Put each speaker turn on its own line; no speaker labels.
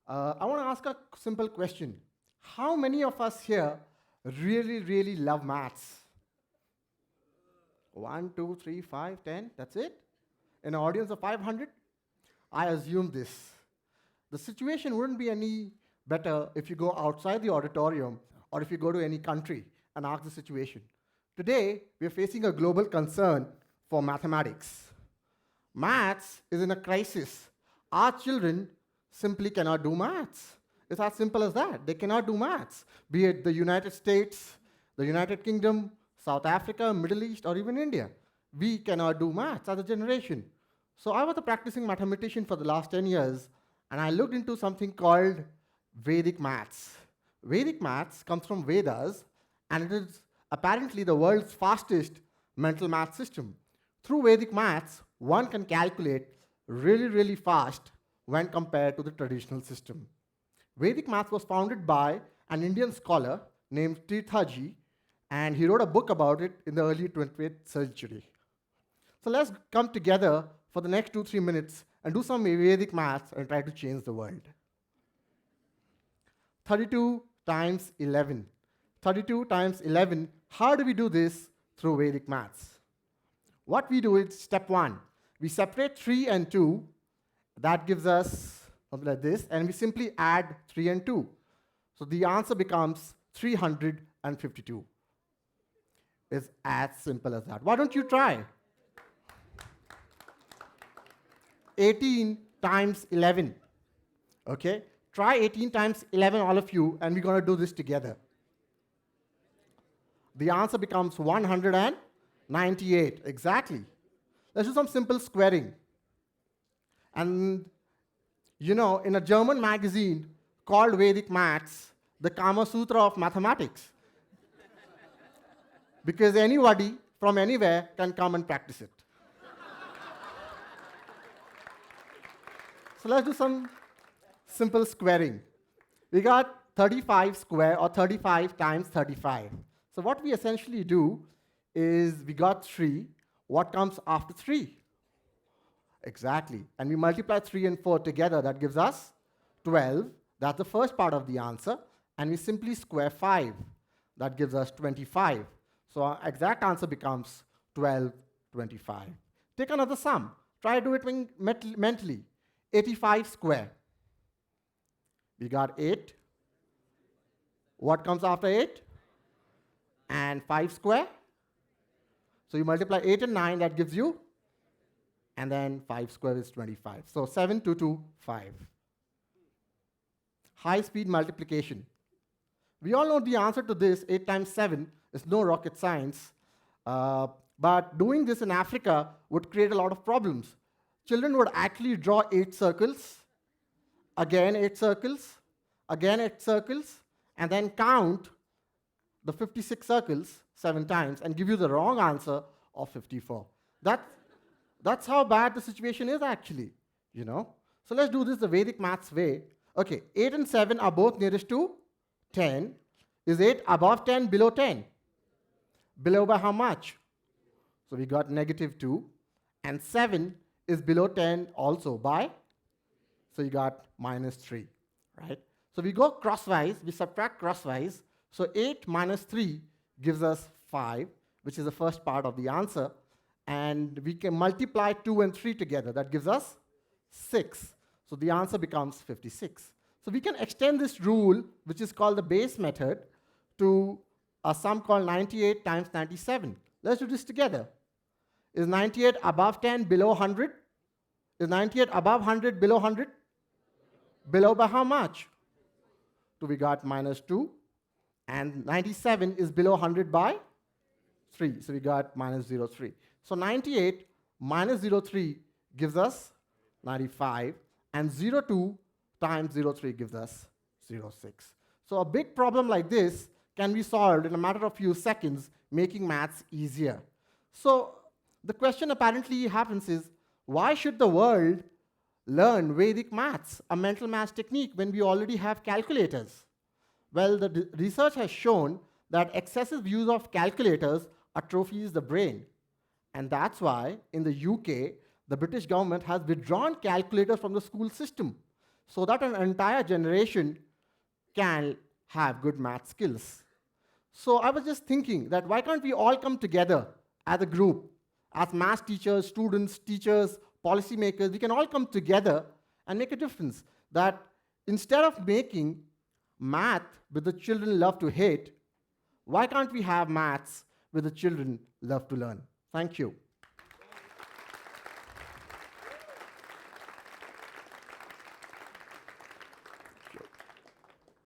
I want to ask a simple question. How many of us here really, really love maths? One, two, three, five, 10, that's it? In an audience of 500? I assume this. The situation wouldn't be any better if you go outside the auditorium or if you go to any country and ask the situation. Today, we are facing a global concern for mathematics. Maths is in a crisis. Our children simply cannot do maths. It's as simple as that. They cannot do maths, be it the United States, the United Kingdom, South Africa, Middle East, or even India. We cannot do maths as a generation. So I was a practicing mathematician for the last 10 years, and I looked into something called Vedic maths. Vedic maths comes from Vedas, and it is apparently the world's fastest mental math system. Through Vedic maths, one can calculate really, really fast when compared to the traditional system. Vedic maths was founded by an Indian scholar named Tirthaji, and he wrote a book about it in the early 20th century. So let's come together for the next 2-3 minutes and do some Vedic maths and try to change the world. 32 times 11. 32 times 11, how do we do this through Vedic maths? What we do is step 1. We separate 3 and 2. That gives us something like this, and we simply add 3 and 2. So the answer becomes 352. It's as simple as that. Why don't you try? 18 times 11. Okay? Try 18 times 11, all of you, and we're going to do this together. The answer becomes 198. Exactly. Let's do some simple squaring. And you know, in a German magazine called Vedic Maths, the Kama Sutra of mathematics. Because anybody from anywhere can come and practice it. So let's do some simple squaring. We got 35 square, or 35 times 35. So what we essentially do is we got 3. What comes after 3? Exactly. And we multiply 3 and 4 together. That gives us 12. That's the first part of the answer. And we simply square 5. That gives us 25. So our exact answer becomes 1225. Take another sum. Try to do it mentally. 85 square. We got 8. What comes after 8? And 5 square. So you multiply 8 and 9, that gives you, and then 5 square is 25. So 7225. High-speed multiplication. We all know the answer to this. 8 times 7 is no rocket science. But doing this in Africa would create a lot of problems. Children would actually draw 8 circles, again 8 circles, again 8 circles, and then count the 56 circles 7 times and give you the wrong answer of 54. That's how bad the situation is actually, you know. So let's do this the Vedic maths way. Okay, 8 and 7 are both nearest to 10. Is 8 above 10, below 10? Below by how much? So we got -2. And 7 is below 10 also by? So you got -3, right? So we go crosswise, we subtract crosswise. So 8 minus 3 gives us 5, which is the first part of the answer. And we can multiply 2 and 3 together. That gives us 6. So the answer becomes 56. So we can extend this rule, which is called the base method, to a sum called 98 times 97. Let's do this together. Is 98 above 10, below 100? Is 98 above 100, below 100? Below by how much? So we got -2. And 97 is below 100 by 3. So we got -0.3. So 98 minus 0.3 gives us 95. And 0.2 times 0.3 gives us 0.6. So a big problem like this can be solved in a matter of few seconds, making maths easier. So the question apparently happens is, why should the world learn Vedic maths, a mental math technique, when we already have calculators? Well, the research has shown that excessive use of calculators atrophies the brain. And that's why in the UK, the British government has withdrawn calculators from the school system. so that an entire generation can have good math skills. So I was just thinking that why can't we all come together as a group, as math teachers, students, teachers, policymakers, we can all come together and make a difference. That instead of making math which the children love to hate, why can't we have maths which the children love to learn? Thank you.